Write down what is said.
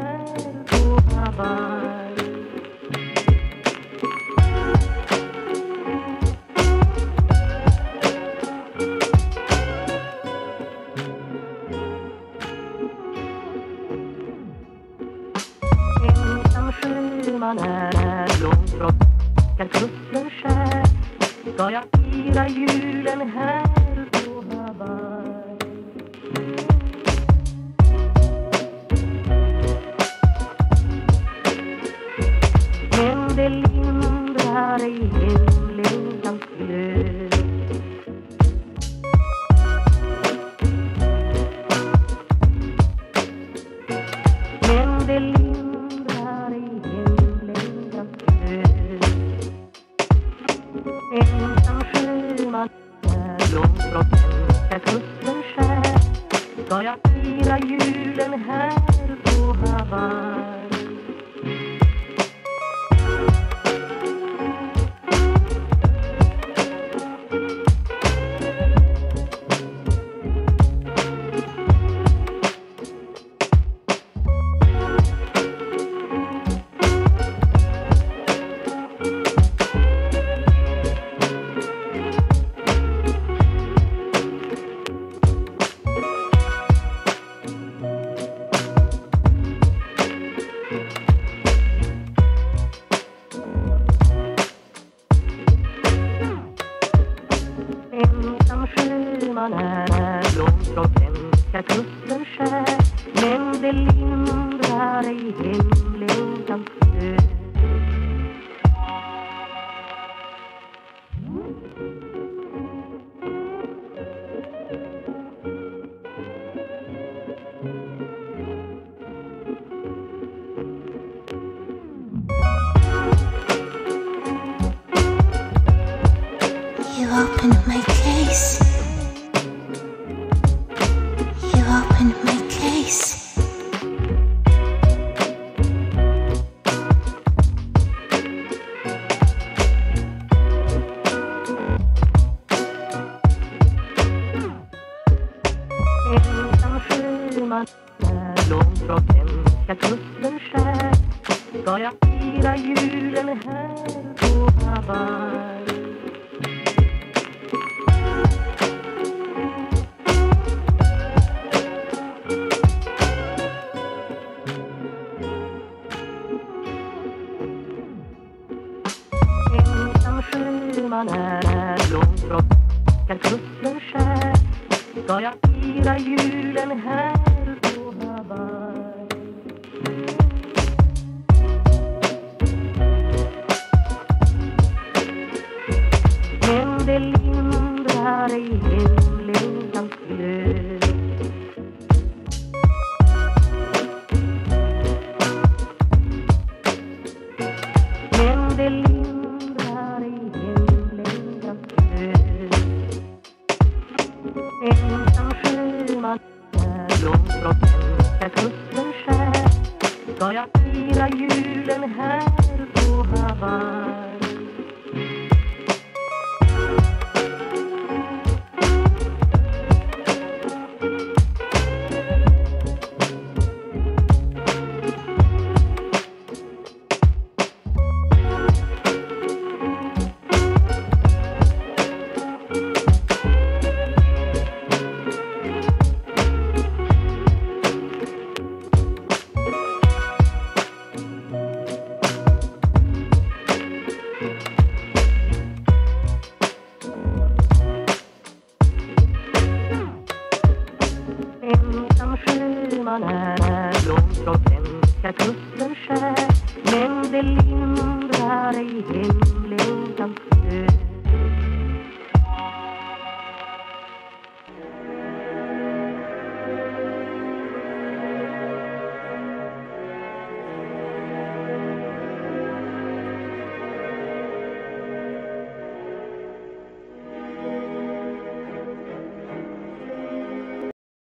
här på Hawaii. Ensam sjöman är långbrott, där kusten skär. Ska jag fira julen här på Hawaii? Men det lindrar ej hemlängtans glöd. Men det lindrar ej hemlängtans glöd. Ensam sjöman är långbrott, där kusten skär. Ska jag fira julen här på Hawaii? Ensam sjöman är långbrott, där kusten skär. Men det lindrar ej hemlängtans glöd. You opened my case. You opened my case. Ensam sjöman är långbrott, där kusten skär. Ska jag fira julen här på Hawaii? Ensam sjöman är långbrott, där kusten skär. Ska jag fira julen här på Hawaii? Men det lindrar ej hemlängtans glöd. Men det lindrar ej hemlängtans glöd. Ensam sjöman är långbrott, där kusten skär. Ska jag fira julen här på Hawaii? Ensam sjöman är långbrott,